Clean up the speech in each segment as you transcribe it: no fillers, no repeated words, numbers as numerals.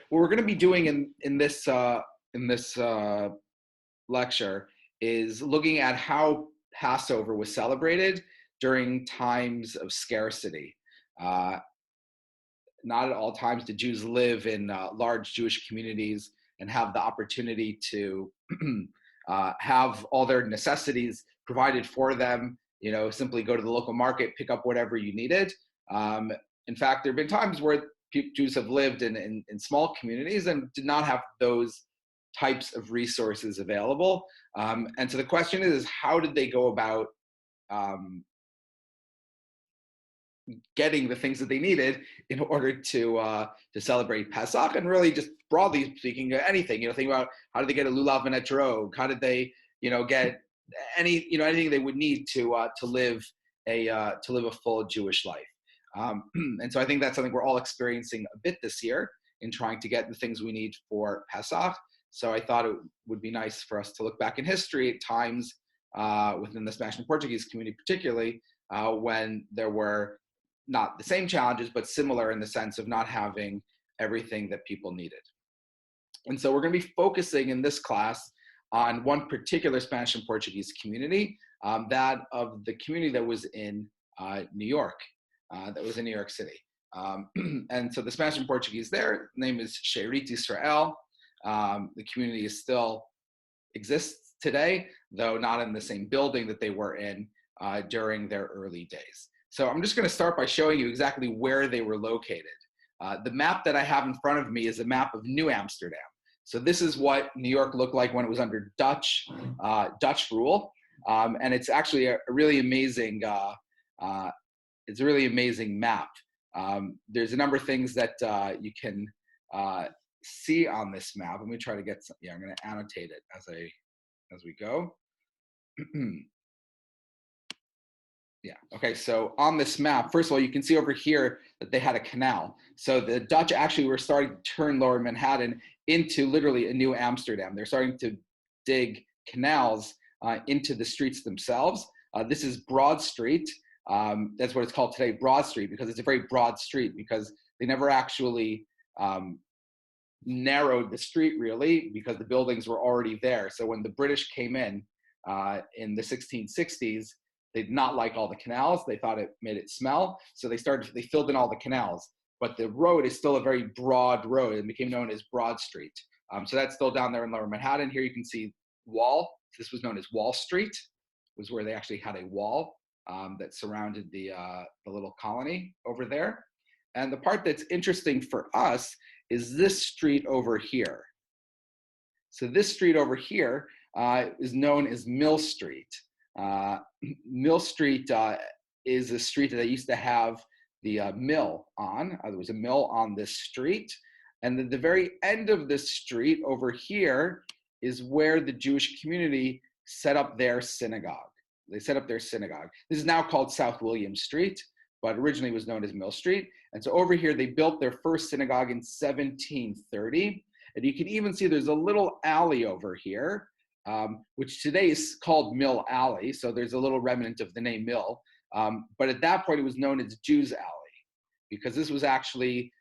what we're going to be doing in this lecture is looking at how Passover was celebrated during times of scarcity. Not at all times did Jews live in large Jewish communities and have the opportunity to have all their necessities provided for them, simply go to the local market, pick up whatever you needed. In fact, there have been times where Jews have lived in small communities and did not have those types of resources available. And so the question is, how did they go about getting the things that they needed in order to celebrate Pesach, and really just broadly speaking, anything. Think about how did they get a lulav and etrog? How did they, get anything they would need to live a full Jewish life? And so I think that's something we're all experiencing a bit this year in trying to get the things we need for Pesach. So I thought it would be nice for us to look back in history at times within the Spanish and Portuguese community, particularly when there were not the same challenges, but similar in the sense of not having everything that people needed. And so we're going to be focusing in this class on one particular Spanish and Portuguese community, that of the community that was in New York, that was in New York City. And so the Spanish and Portuguese there, the name is She'erit Israel. The community still exists today, though not in the same building that they were in during their early days. So I'm just going to start by showing you exactly where they were located. The map that I have in front of me is a map of New Amsterdam. So this is what New York looked like when it was under Dutch rule, and it's actually a really amazing. It's a really amazing map. There's a number of things that you can see on this map. Let me try to get some. Yeah, I'm going to annotate it as we go. Yeah, okay, so on this map, first of all, you can see over here that they had a canal. So the Dutch actually were starting to turn Lower Manhattan into literally a new Amsterdam. They're starting to dig canals into the streets themselves. This is Broad Street. That's what it's called today, Broad Street, because it's a very broad street, because they never actually narrowed the street really, because the buildings were already there. So when the British came in the 1660s, they did not like all the canals. They thought it made it smell. So they filled in all the canals. But the road is still a very broad road and became known as Broad Street. So that's still down there in Lower Manhattan. Here you can see Wall. This was known as Wall Street, was where they actually had a wall that surrounded the little colony over there. And the part that's interesting for us is this street over here. So this street over here is known as Mill Street. Mill Street is a street that they used to have the mill on. There was a mill on this street. And at the very end of this street over here is where the Jewish community set up their synagogue. They set up their synagogue. This is now called South William Street, but originally was known as Mill Street. And so over here, they built their first synagogue in 1730. And you can even see there's a little alley over here, which today is called Mill Alley. So there's a little remnant of the name Mill. But at that point, it was known as Jews Alley, because this was actually,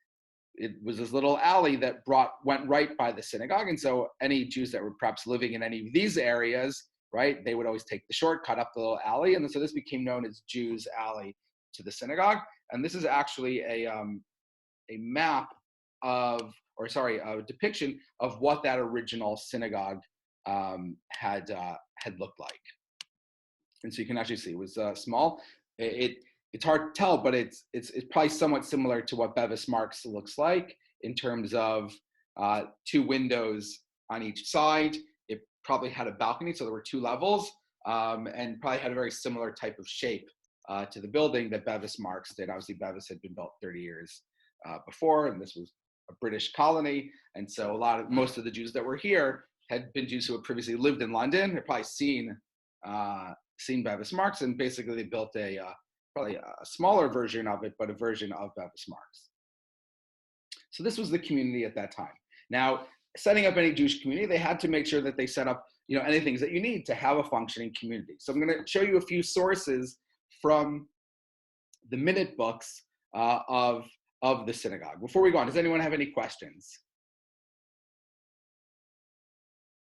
it was this little alley that went right by the synagogue. And so any Jews that were perhaps living in any of these areas, right, they would always take the shortcut up the little alley. And so this became known as Jews Alley to the synagogue. And this is actually a map a depiction of what that original synagogue had looked like. And so you can actually see it was small. It's hard to tell, but it's probably somewhat similar to what Bevis Marks looks like in terms of two windows on each side. It probably had a balcony, so there were two levels, and probably had a very similar type of shape to the building that Bevis Marks did. Obviously, Bevis had been built 30 years before, and this was a British colony. And so most of the Jews that were here had been Jews who had previously lived in London. They'd probably seen Bevis Marks, and basically they built probably a smaller version of it, but a version of Bevis Marks. So this was the community at that time. Now, setting up any Jewish community, they had to make sure that they set up, any things that you need to have a functioning community. So I'm going to show you a few sources from the minute books of the synagogue. Before we go on, does anyone have any questions?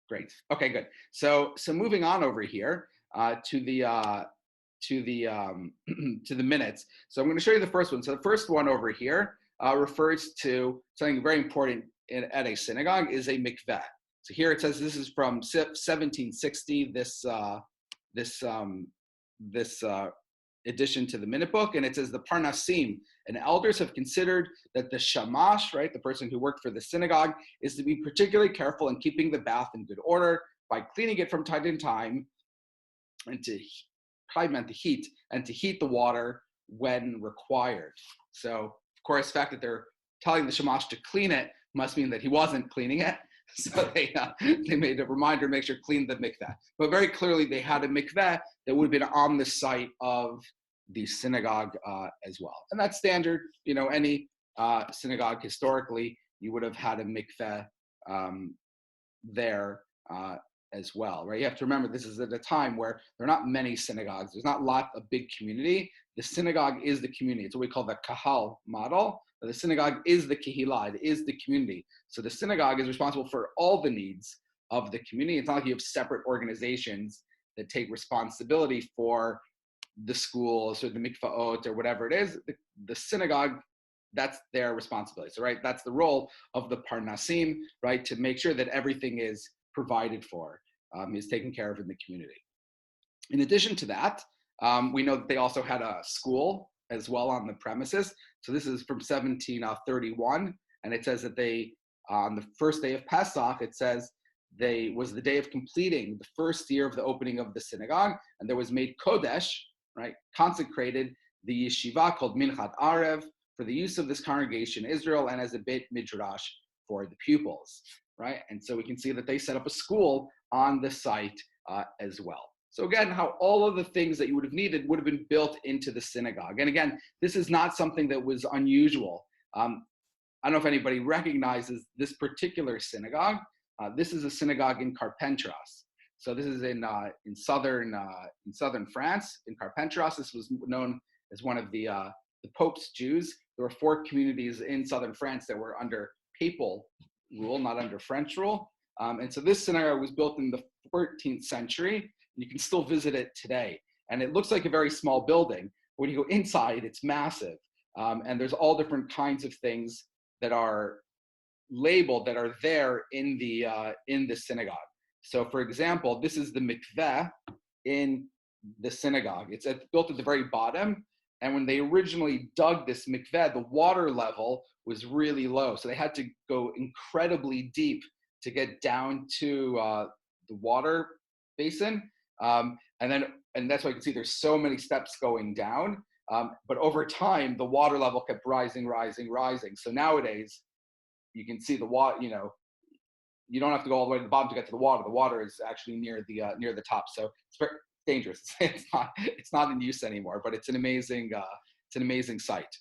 Great. Okay, good. So moving on over here to the to the minutes. So I'm going to show you the first one. So the first one over here refers to something very important at a synagogue is a mikveh. So here it says this is from 1760. This addition to the minute book, and it says the Parnasim and elders have considered that the shamash, right, the person who worked for the synagogue, is to be particularly careful in keeping the bath in good order by cleaning it from time to time, and to probably meant the heat, and to heat the water when required. So of course, the fact that they're telling the shamash to clean it must mean that he wasn't cleaning it. So they made a reminder to make sure to clean the mikveh. But very clearly, they had a mikveh that would have been on the site of the synagogue as well. And that's standard. You know, any synagogue historically, you would have had a mikveh there as well, right? You have to remember this is at a time where there are not many synagogues. There's not a big community. The synagogue is the community. It's what we call the kahal model. The synagogue is the kehillah, it is the community. So the synagogue is responsible for all the needs of the community. It's not like you have separate organizations that take responsibility for the schools or the mikvaot or whatever it is. The synagogue, that's their responsibility. So, right, that's the role of the parnasim, right, to make sure that everything is provided for, is taken care of in the community. In addition to that, we know that they also had a school as well on the premises. So this is from 1731, and it says that they, on the first day of Pesach, it says was the day of completing the first year of the opening of the synagogue, and there was made Kodesh, right, consecrated the yeshiva called Minchat Arev for the use of this congregation Israel, and as a Beit Midrash for the pupils, right? And so we can see that they set up a school on the site as well. So again, how all of the things that you would have needed would have been built into the synagogue. And again, this is not something that was unusual. I don't know if anybody recognizes this particular synagogue. This is a synagogue in Carpentras. So this is in southern France, in Carpentras. This was known as one of the Pope's Jews. There were 4 communities in southern France that were under papal rule, not under French rule. And so this synagogue was built in the 14th century. You can still visit it today. And it looks like a very small building. When you go inside, it's massive. And there's all different kinds of things that are labeled that are there in the synagogue. So for example, this is the mikveh in the synagogue. It's built at the very bottom. And when they originally dug this mikveh, the water level was really low. So they had to go incredibly deep to get down to the water basin. And that's why you can see there's so many steps going down. But over time, the water level kept rising. So nowadays, you can see the water, you don't have to go all the way to the bottom to get to the water. The water is actually near the top. So it's very dangerous. It's not in use anymore, but it's an amazing site.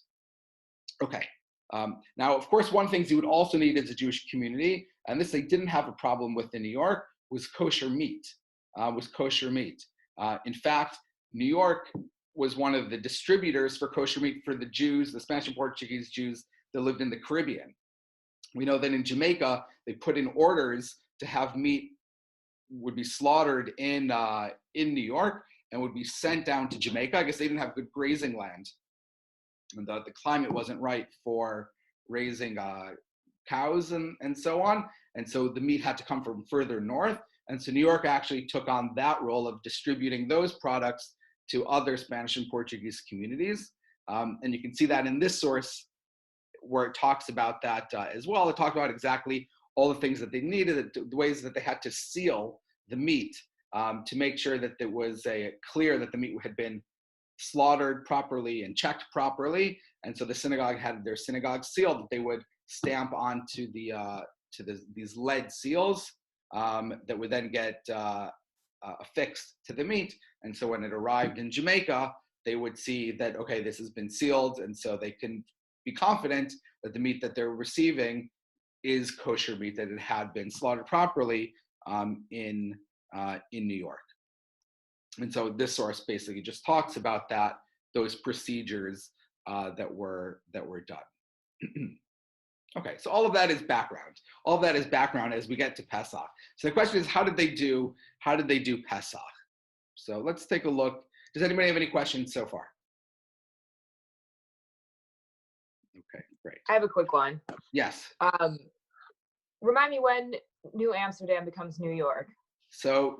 Okay. Now, of course, one thing you would also need as a Jewish community, and this they didn't have a problem with in New York, was kosher meat. In fact, New York was one of the distributors for kosher meat for the Jews, the Spanish and Portuguese Jews that lived in the Caribbean. We know that in Jamaica, they put in orders to have meat would be slaughtered in New York and would be sent down to Jamaica. I guess they didn't have good grazing land, and the climate wasn't right for raising cows and so on. And so the meat had to come from further north. And so New York actually took on that role of distributing those products to other Spanish and Portuguese communities. And you can see that in this source where it talks about that as well. It talked about exactly all the things that they needed, the ways that they had to seal the meat to make sure that it was clear that the meat had been slaughtered properly and checked properly. And so the synagogue had their synagogue seal that they would stamp onto these lead seals that would then get affixed to the meat. And so when it arrived in Jamaica, they would see that, okay, this has been sealed. And so they can be confident that the meat that they're receiving is kosher meat, that it had been slaughtered properly in New York. And so this source basically just talks about those procedures that were done. Okay, so all of that is background. all that is background as we get to Pesach. So the question is, how did they do Pesach? So let's take a look. Does anybody have any questions so far? Okay, great. I have a quick one. Yes. Remind me when New Amsterdam becomes New York. So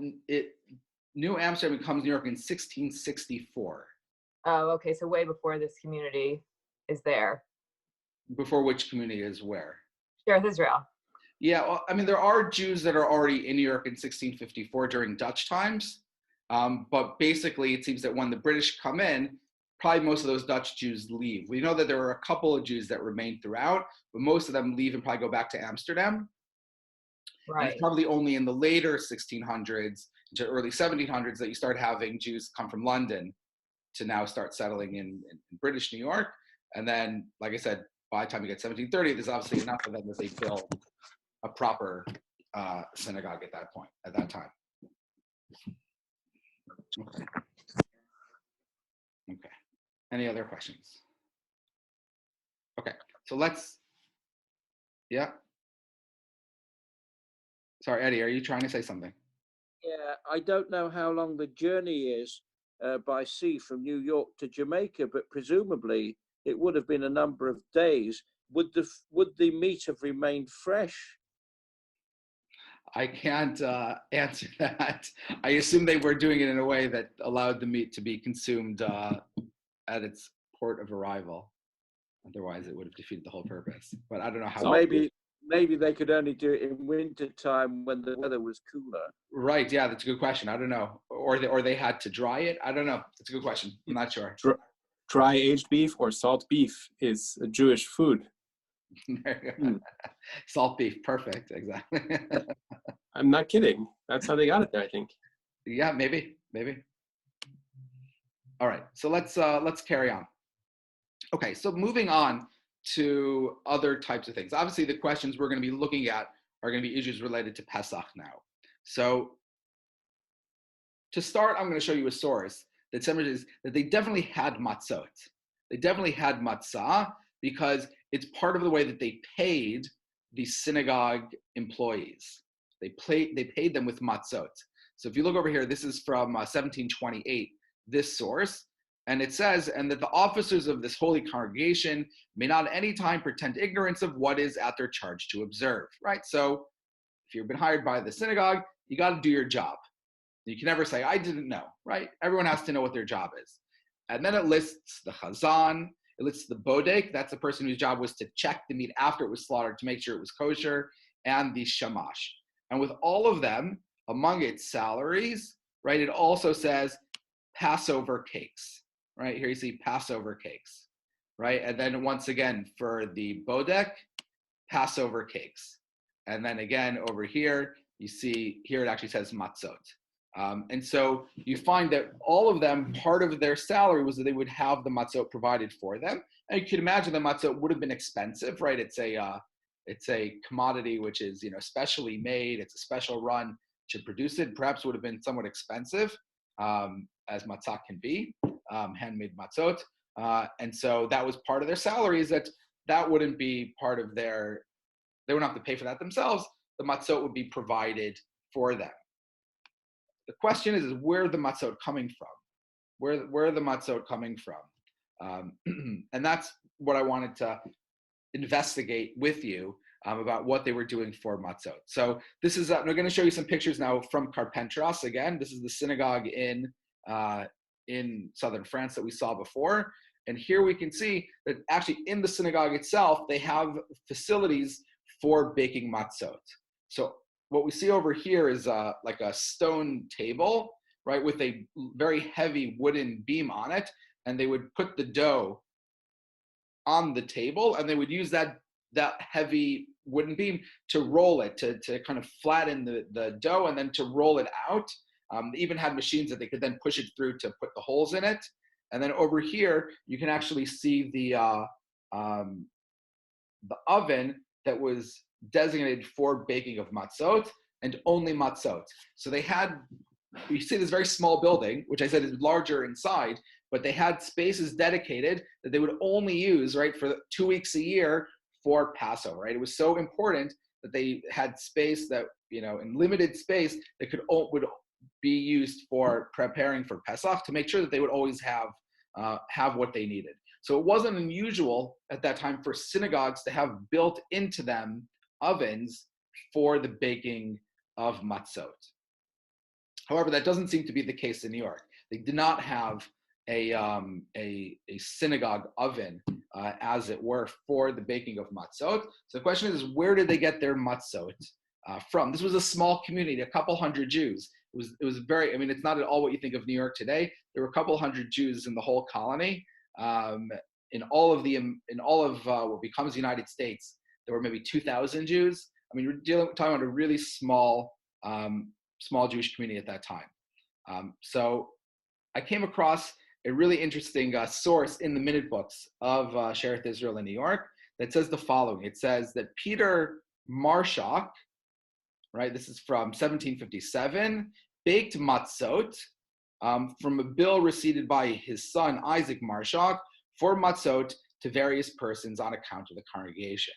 New Amsterdam becomes New York in 1664. Oh, okay. So way before this community is there. Before which community is where? Sure, Israel. Yeah, well, I mean, there are Jews that are already in New York in 1654 during Dutch times. But basically, it seems that when the British come in, probably most of those Dutch Jews leave. We know that there are a couple of Jews that remain throughout, but most of them leave and probably go back to Amsterdam. Right. And it's probably only in the later 1600s to early 1700s that you start having Jews come from London to now start settling in British New York. And then, like I said, by the time you get 1730, there's obviously enough of them that they build a proper synagogue at that time. Okay. Okay. Any other questions? Okay. So yeah. Sorry, Eddie, are you trying to say something? Yeah, I don't know how long the journey is by sea from New York to Jamaica, but presumably it would have been a number of days. Would the meat have remained fresh? I can't answer that. I assume they were doing it in a way that allowed the meat to be consumed at its port of arrival. Otherwise, it would have defeated the whole purpose. But I don't know how. So maybe they could only do it in winter time when the weather was cooler. Right. Yeah, that's a good question. I don't know. Or they had to dry it. I don't know. That's a good question. I'm not sure. Dry aged beef or salt beef is a Jewish food. Salt beef, perfect, exactly. I'm not kidding. That's how they got it there, I think. Yeah, maybe. All right, so let's carry on. Okay, so moving on to other types of things. Obviously, the questions we're going to be looking at are going to be issues related to Pesach now. So to start, I'm going to show you a source that says that they definitely had matzot. They definitely had matzah because it's part of the way that they paid the synagogue employees. They paid them with matzot. So if you look over here, this is from 1728, this source, and it says, and that the officers of this holy congregation may not at any time pretend ignorance of what is at their charge to observe, right? So if you've been hired by the synagogue, you got to do your job. You can never say, I didn't know, right? Everyone has to know what their job is. And then it lists the chazan, it lists the bodek, that's the person whose job was to check the meat after it was slaughtered to make sure it was kosher, and the shamash. And with all of them, among its salaries, right, it also says Passover cakes, right? Here you see Passover cakes, right? And then once again, for the bodek, Passover cakes. And then again, over here, you see, here it actually says matzot. And so you find that all of them, part of their salary was that they would have the matzot provided for them. And you can imagine the matzot would have been expensive, right? It's a commodity which is, specially made. It's a special run to produce it. Perhaps would have been somewhat expensive, as matzah can be, handmade matzot. And so that was part of their salaries. That wouldn't be part of their. They wouldn't have to pay for that themselves. The matzot would be provided for them. The question is where are the matzot coming from? Where are the matzot coming from? And that's what I wanted to investigate with you about what they were doing for matzot. So this is, I'm going to show you some pictures now from Carpentras. Again, this is the synagogue in southern France that we saw before. And here we can see that actually in the synagogue itself, they have facilities for baking matzot. So what we see over here is like a stone table, right, with a very heavy wooden beam on it, and they would put the dough on the table, and they would use that heavy wooden beam to roll it, to kind of flatten the dough, and then to roll it out. They even had machines that they could then push it through to put the holes in it. And then over here, you can actually see the oven that was designated for baking of matzot, and only matzot. So they had, you see this very small building, which I said is larger inside, but they had spaces dedicated that they would only use, right, for 2 weeks a year for Passover, right? It was so important that they had space that, in limited space, that would be used for preparing for Pesach, to make sure that they would always have what they needed. So it wasn't unusual at that time for synagogues to have built into them ovens for the baking of matzot. However, that doesn't seem to be the case in New York. They did not have a synagogue oven, as it were, for the baking of matzot. So the question is, where did they get their matzot from? This was a small community, a couple hundred Jews. It was very, it's not at all what you think of New York today. There were a couple hundred Jews in the whole colony. In all of what becomes the United States, there were maybe 2,000 Jews. We're talking about a really small Jewish community at that time. So I came across a really interesting source in the minute books of Shearith Israel in New York that says the following. It says that Peter Marshak, right, this is from 1757, baked matzot from a bill received by his son Isaac Marshak for matzot to various persons on account of the congregation.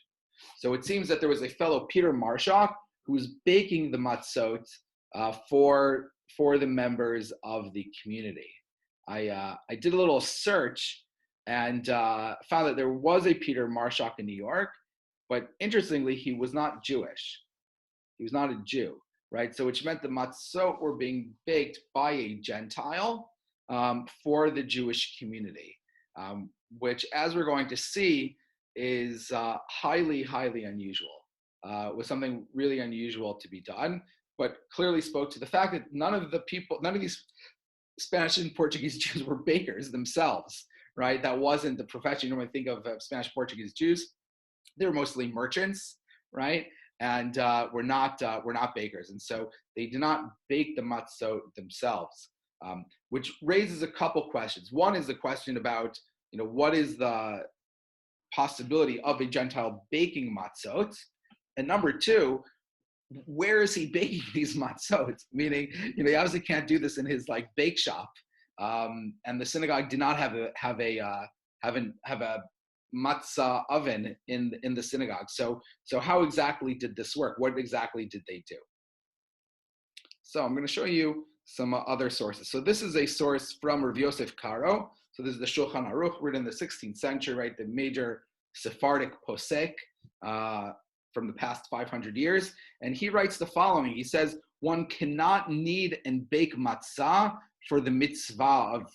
So it seems that there was a fellow Peter Marshak who was baking the matzot for the members of the community. I did a little search and found that there was a Peter Marshak in New York, but interestingly, he was not Jewish. He was not a Jew, right? So which meant the matzot were being baked by a Gentile for the Jewish community, which, as we're going to see, is highly, highly unusual. Was something really unusual to be done, but clearly spoke to the fact that none of these Spanish and Portuguese Jews were bakers themselves, right? That wasn't the profession you normally think of Spanish Portuguese Jews. They were mostly merchants, right? And we're not bakers, and so they did not bake the matzot themselves, which raises a couple questions. One is the question about, what is the possibility of a Gentile baking matzot, and number two, where is he baking these matzot? Meaning, he obviously can't do this in his bake shop, and the synagogue did not have a matzah oven in the synagogue. So how exactly did this work? What exactly did they do? So I'm going to show you some other sources. So this is a source from Rav Yosef Karo. So this is the Shulchan Aruch, written in the 16th century, right? The major Sephardic posek from the past 500 years. And he writes the following. He says, one cannot knead and bake matzah for the mitzvah of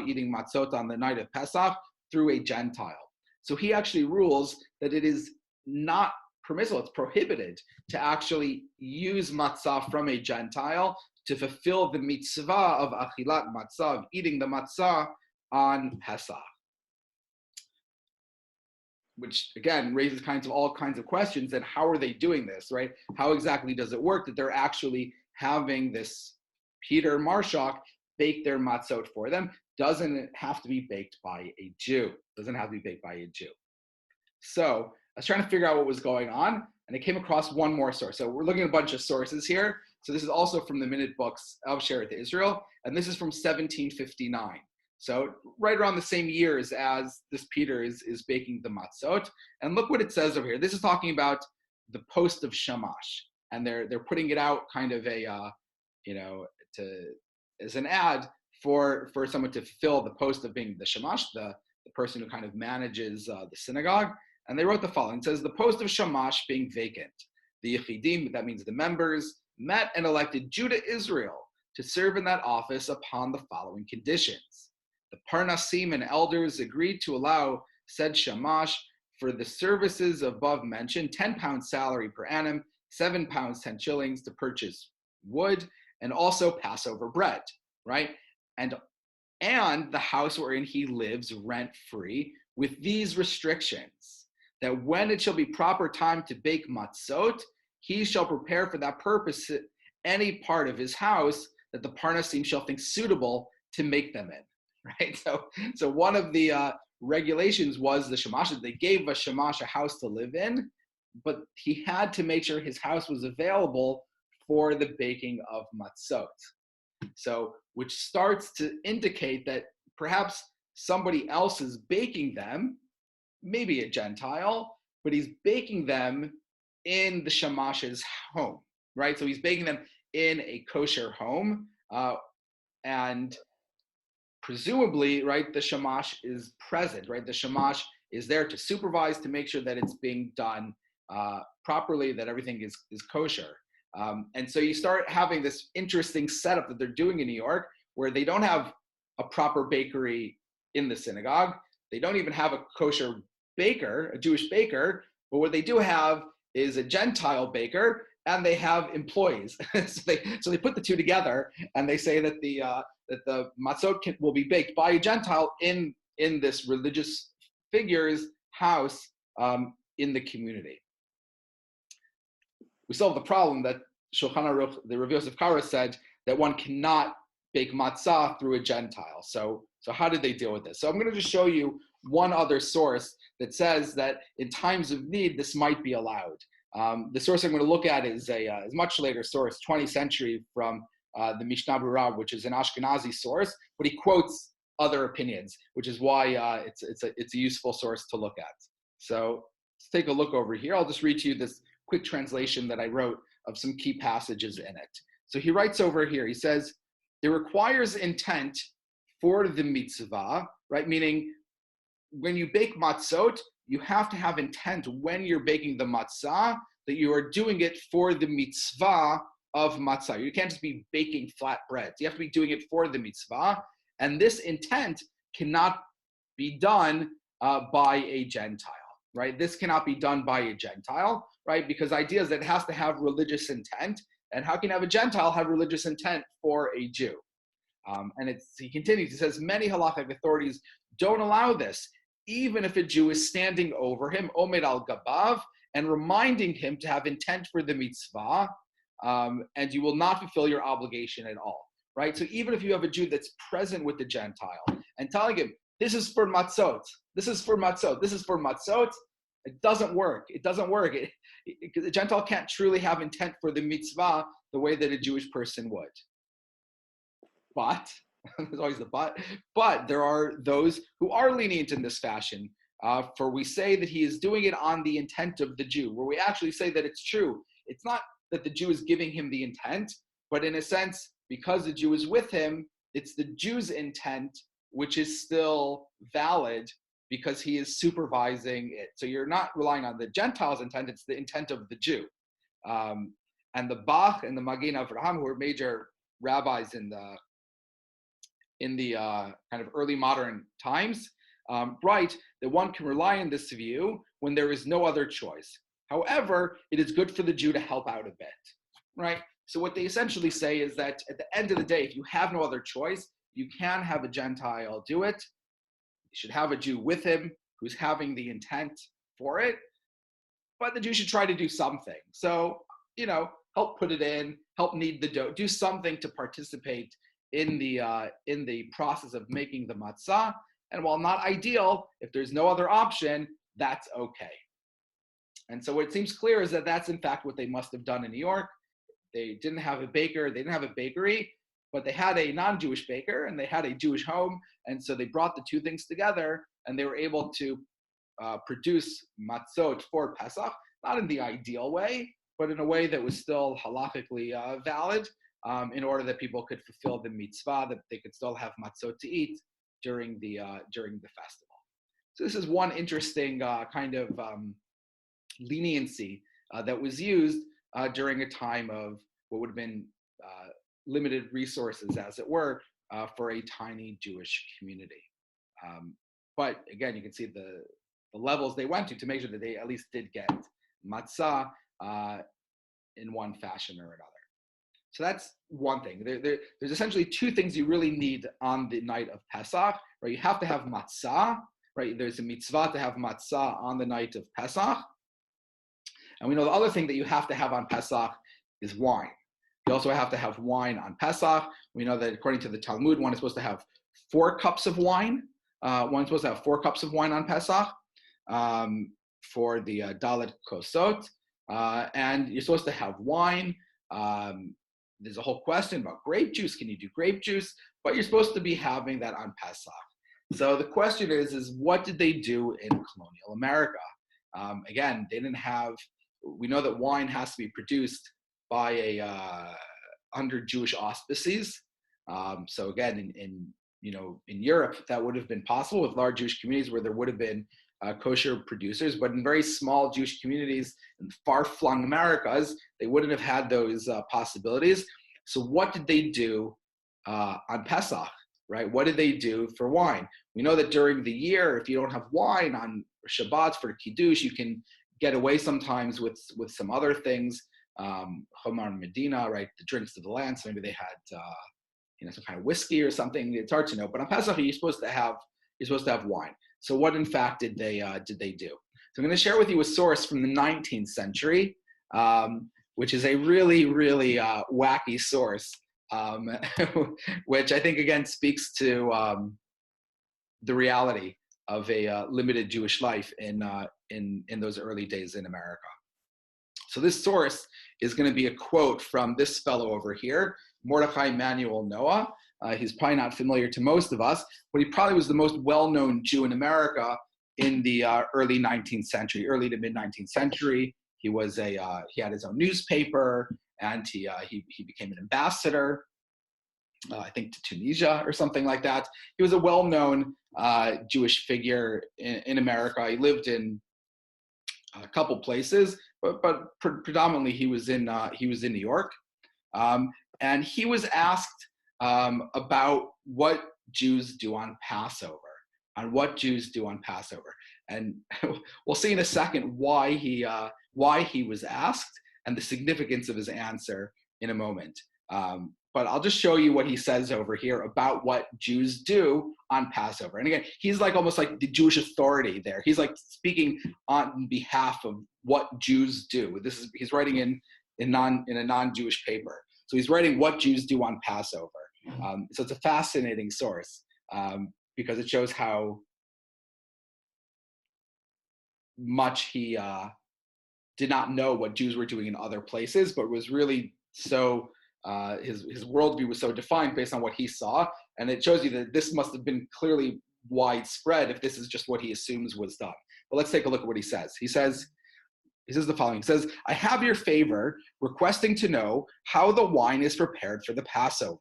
eating matzot on the night of Pesach through a Gentile. So he actually rules that it is not permissible, it's prohibited to actually use matzah from a Gentile to fulfill the mitzvah of achilat matzah, of eating the matzah on Pesach. Which again raises all kinds of questions. And how are they doing this, right? How exactly does it work that they're actually having this Peter Marshak bake their matzot for them? Doesn't it have to be baked by a Jew? Doesn't have to be baked by a Jew. So I was trying to figure out what was going on, and I came across one more source. So we're looking at a bunch of sources here. So this is also from the minute books of Shearith Israel, and this is from 1759. So right around the same years as this Peter is baking the matzot. And look what it says over here. This is talking about the post of Shamash, and they're putting it out kind of as an ad for someone to fulfill the post of being the Shamash, the person who kind of manages the synagogue. And they wrote the following. It says, the post of Shamash being vacant, the Yechidim, that means the members, met and elected Judah Israel to serve in that office upon the following conditions. The Parnasim and elders agreed to allow said Shamash for the services above mentioned, 10 pounds salary per annum, 7 pounds, 10 shillings to purchase wood, and also Passover bread, right? And the house wherein he lives rent-free, with these restrictions, that when it shall be proper time to bake matzot, he shall prepare for that purpose any part of his house that the Parnasim shall think suitable to make them in, right? So one of the regulations was the Shamash. They gave a Shamash a house to live in, but he had to make sure his house was available for the baking of matzot. So, which starts to indicate that perhaps somebody else is baking them, maybe a Gentile, but he's baking them in the shamash's home, right? So he's baking them in a kosher home, and presumably, right, the shamash is present, right? The shamash is there to supervise, to make sure that it's being done properly, that everything is kosher. And so you start having this interesting setup that they're doing in New York, where they don't have a proper bakery in the synagogue. They don't even have a kosher baker, a Jewish baker, but what they do have is a Gentile baker, and they have employees. so they put the two together, and they say that the matzot will be baked by a Gentile in this religious figure's house in the community. We solve the problem that Shulchan Aruch, the Rav Yosef Kara, said that one cannot bake matzah through a Gentile. So how did they deal with this? So I'm going to just show you one other source that says that in times of need, this might be allowed. The source I'm going to look at is a much later source, 20th century, from the Mishnah Berurah, which is an Ashkenazi source, but he quotes other opinions, which is why it's a useful source to look at. So let's take a look over here. I'll just read to you this quick translation that I wrote of some key passages in it. So he writes over here, he says, it requires intent for the mitzvah, right? Meaning when you bake matzot, you have to have intent when you're baking the matzah that you are doing it for the mitzvah of matzah. You can't just be baking flat breads. You have to be doing it for the mitzvah. And this intent cannot be done by a Gentile, right? This cannot be done by a Gentile, right? Because the idea is that it has to have religious intent. And how can have a Gentile have religious intent for a Jew? And he continues, he says, many halakhic authorities don't allow this, even if a Jew is standing over him, omed al gabav, and reminding him to have intent for the mitzvah, and you will not fulfill your obligation at all, right? So even if you have a Jew that's present with the Gentile and telling him, this is for matzot, this is for matzot, this is for matzot, it doesn't work. It doesn't work. The Gentile can't truly have intent for the mitzvah the way that a Jewish person would. But, there's always the but there are those who are lenient in this fashion. For we say that he is doing it on the intent of the Jew, where we actually say that it's true. It's not that the Jew is giving him the intent, but in a sense, because the Jew is with him, it's the Jew's intent which is still valid because he is supervising it. So you're not relying on the Gentile's intent, it's the intent of the Jew. And the Bach and the Magen Avraham, who were major rabbis in the kind of early modern times, write that one can rely on this view when there is no other choice. However, it is good for the Jew to help out a bit, right? So what they essentially say is that at the end of the day, if you have no other choice, you can have a Gentile do it. You should have a Jew with him who's having the intent for it, but the Jew should try to do something. So, help put it in, help knead the dough, do something to participate in the process of making the matzah. And while not ideal, if there's no other option, that's okay. And so what it seems clear is that that's in fact what they must have done in New York. They didn't have a baker, they didn't have a bakery, but they had a non-Jewish baker and they had a Jewish home. And so they brought the two things together and they were able to produce matzot for Pesach, not in the ideal way, but in a way that was still halakhically valid, in order that people could fulfill the mitzvah, that they could still have matzot to eat during the festival. So this is one interesting kind of leniency that was used during a time of what would have been limited resources, as it were, for a tiny Jewish community. But again, you can see the levels they went to make sure that they at least did get matzah in one fashion or another. So that's one thing. There's essentially two things you really need on the night of Pesach, right? You have to have matzah, right? There's a mitzvah to have matzah on the night of Pesach. And we know the other thing that you have to have on Pesach is wine. You also have to have wine on Pesach. We know that according to the Talmud, one is supposed to have 4 cups of wine. One's supposed to have 4 cups of wine on Pesach for the Dalet Kosot. And you're supposed to have wine. There's a whole question about grape juice. Can you do grape juice? But you're supposed to be having that on Pesach. So the question is what did they do in colonial America? Again, they didn't have we know that wine has to be produced by under Jewish auspices. So again, in Europe, that would have been possible with large Jewish communities where there would have been kosher producers, but in very small Jewish communities in far-flung Americas, they wouldn't have had those possibilities. So what did they do on Pesach, right? What did they do for wine? We know that during the year, if you don't have wine on Shabbat for Kiddush, you can get away sometimes with some other things, Chomar Medina, right? The drinks of the land. So maybe they had some kind of whiskey or something. It's hard to know. But on Pesach, you're supposed to have wine. So what in fact did they do? So I'm going to share with you a source from the 19th century, which is a really, really wacky source, which I think again speaks to the reality of a limited Jewish life in those early days in America. So this source is going to be a quote from this fellow over here, Mordechai Emanuel Noah. He's probably not familiar to most of us, but he probably was the most well-known Jew in America in the early 19th century, early to mid-19th century. He had his own newspaper, and he became an ambassador, I think to Tunisia or something like that. He was a well-known Jewish figure in America. He lived in a couple places, but predominantly he was in New York, and he was asked about what Jews do on Passover, and we'll see in a second why he was asked and the significance of his answer in a moment. But I'll just show you what he says over here about what Jews do on Passover. And again, he's like almost like the Jewish authority there. He's like speaking on behalf of what Jews do. He's writing in a non-Jewish paper. So he's writing what Jews do on Passover. So it's a fascinating source because it shows how much he did not know what Jews were doing in other places, but was really so his worldview was so defined based on what he saw, and it shows you that this must have been clearly widespread if this is just what he assumes was done. But let's take a look at what he says. He says the following. He says, "I have your favor, requesting to know how the wine is prepared for the Passover.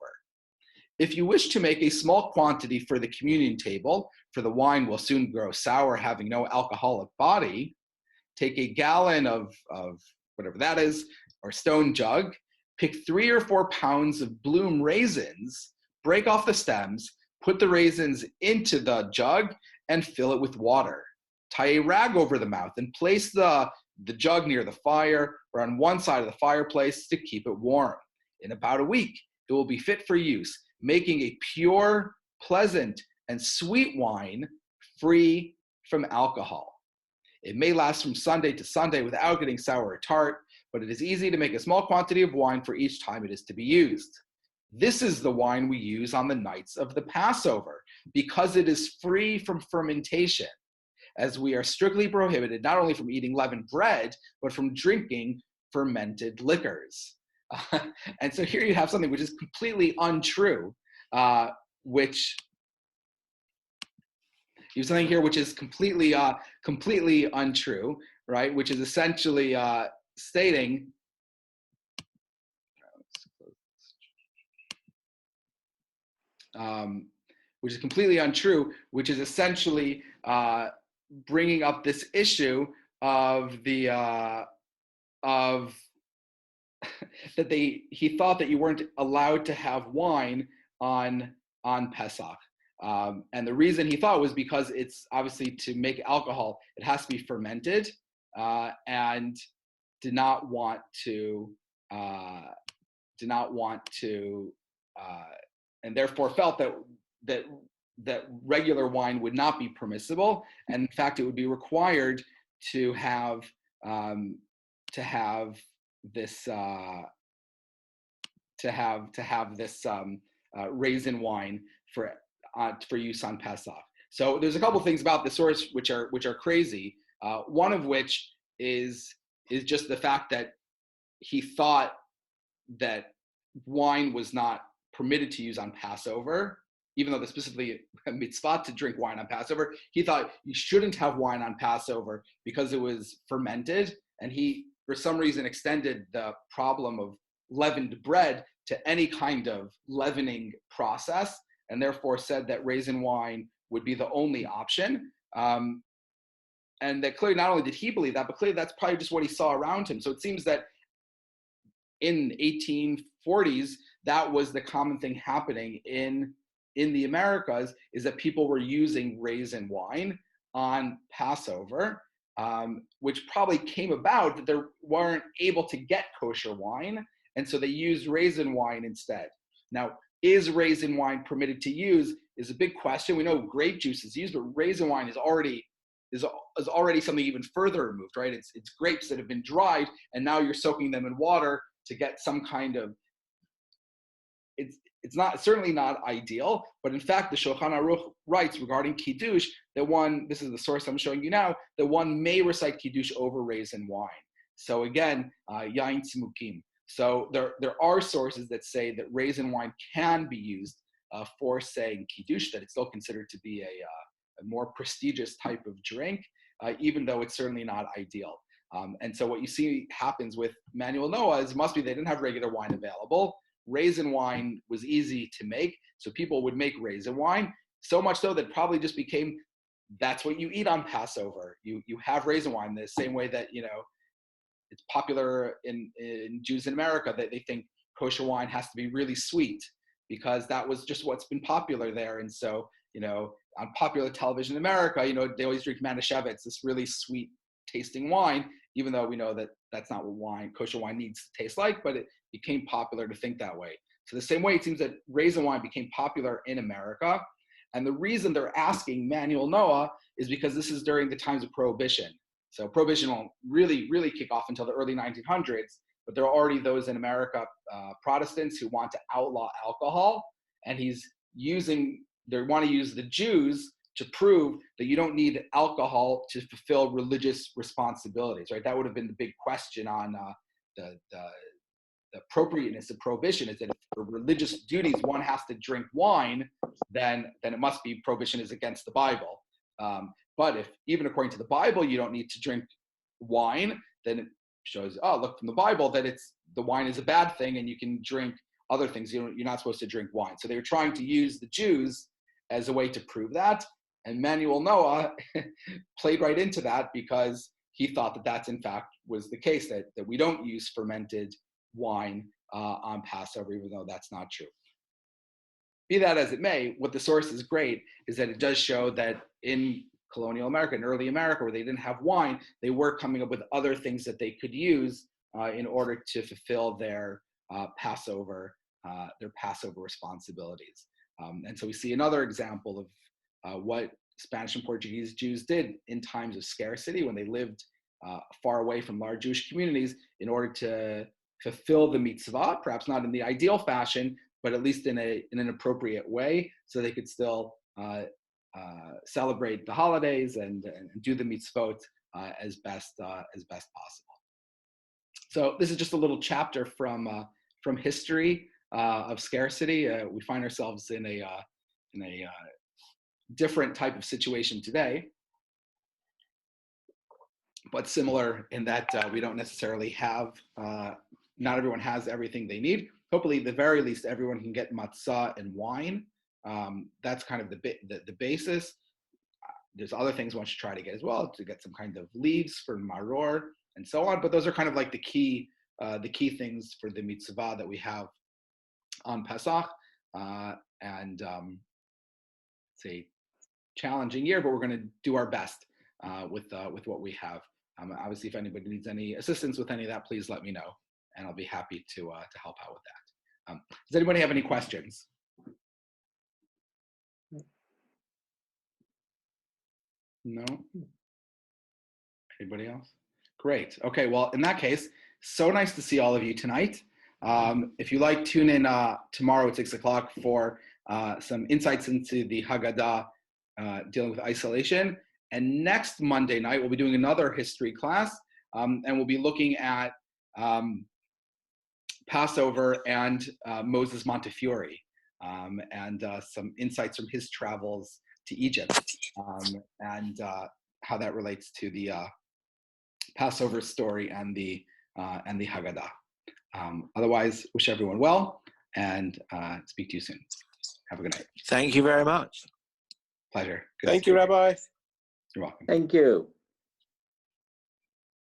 If you wish to make a small quantity for the communion table, for the wine will soon grow sour, having no alcoholic body, take a gallon of whatever that is, or stone jug, pick 3 or 4 pounds of bloom raisins, break off the stems, put the raisins into the jug, and fill it with water. Tie a rag over the mouth and place the jug near the fire or on one side of the fireplace to keep it warm. In about a week, it will be fit for use, making a pure, pleasant, and sweet wine free from alcohol. It may last from Sunday to Sunday without getting sour or tart, but it is easy to make a small quantity of wine for each time it is to be used. This is the wine we use on the nights of the Passover, because it is free from fermentation, as we are strictly prohibited not only from eating leavened bread, but from drinking fermented liquors." And so here you have something which is completely untrue, which is completely untrue, right? Which is essentially stating, which is completely untrue, which is essentially bringing up this issue of that he thought that you weren't allowed to have wine on Pesach. And the reason he thought was because it's obviously to make alcohol, it has to be fermented, and did not want to, and therefore felt that regular wine would not be permissible, and in fact, it would be required to have this raisin wine for use on Pesach. So there's a couple things about the source which are crazy. One of which is just the fact that he thought that wine was not permitted to use on Passover, even though there's specifically a mitzvah to drink wine on Passover. He thought you shouldn't have wine on Passover because it was fermented, and he for some reason extended the problem of leavened bread to any kind of leavening process, and therefore said that raisin wine would be the only option. And that clearly not only did he believe that, but clearly that's probably just what he saw around him. So it seems that in 1840s, that was the common thing happening in the Americas, is that people were using raisin wine on Passover, which probably came about that they weren't able to get kosher wine, and so they used raisin wine instead. Now, is raisin wine permitted to use is a big question. We know grape juice is used, but raisin wine is already something even further removed, right? It's grapes that have been dried, and now you're soaking them in water to get some kind of, it's certainly not ideal, but in fact, the Shulchan Aruch writes regarding Kiddush that one, this is the source I'm showing you now, that one may recite Kiddush over raisin wine. So again, Yain Tzmukim. So there are sources that say that raisin wine can be used for saying Kiddush, that it's still considered to be a more prestigious type of drink, even though it's certainly not ideal. And so what you see happens with Manuel Noah is must be they didn't have regular wine available. Raisin wine was easy to make, so people would make raisin wine, so much so that probably just became, that's what you eat on Passover. You have raisin wine the same way that, it's popular in Jews in America, that they think kosher wine has to be really sweet because that was just what's been popular there. And so, on popular television in America, they always drink Manischewitz, this really sweet tasting wine, even though we know that that's not what kosher wine needs to taste like, but it became popular to think that way. So the same way it seems that raisin wine became popular in America. And the reason they're asking Manuel Noah is because this is during the times of Prohibition. So Prohibition won't really, really kick off until the early 1900s, but there are already those in America, Protestants, who want to outlaw alcohol, and they want to use the Jews to prove that you don't need alcohol to fulfill religious responsibilities, right? That would have been the big question on the appropriateness of prohibition, is that if for religious duties one has to drink wine, then it must be prohibition is against the Bible. But if even according to the Bible you don't need to drink wine, then it shows, look from the Bible that the wine is a bad thing and you can drink other things. You're not supposed to drink wine. So they were trying to use the Jews as a way to prove that. And Manuel Noah played right into that because he thought that that's in fact was the case, that we don't use fermented wine on Passover, even though that's not true. Be that as it may, what the source is great is that it does show that in colonial America, in early America, where they didn't have wine, they were coming up with other things that they could use in order to fulfill their Passover responsibilities. And so we see another example of what Spanish and Portuguese Jews did in times of scarcity when they lived far away from large Jewish communities in order to fulfill the mitzvah, perhaps not in the ideal fashion, but at least in an appropriate way, so they could still celebrate the holidays and do the mitzvot as best possible. So this is just a little chapter from history of scarcity. We find ourselves in a different type of situation today, but similar in that we don't necessarily have, not everyone has everything they need. Hopefully, at the very least, everyone can get matzah and wine. That's kind of the basis. There's other things one should try to get as well, to get some kind of leaves for maror and so on. But those are kind of like the key things for the mitzvah that we have on Pesach. It's a challenging year, but we're going to do our best with what we have. Obviously, if anybody needs any assistance with any of that, please let me know, and I'll be happy to help out with that. Does anybody have any questions? No? Anybody else? Great. Okay, well, in that case, so nice to see all of you tonight. If you like, tune in tomorrow at 6 o'clock for some insights into the Haggadah dealing with isolation. And next Monday night, we'll be doing another history class, and we'll be looking at Passover and Moses Montefiore, and some insights from his travels to Egypt, and how that relates to the Passover story and the and the Haggadah. Otherwise, wish everyone well, and speak to you soon. Have a good night. Thank you very much. Pleasure. Good Thank you, Rabbi. You're welcome. Thank you.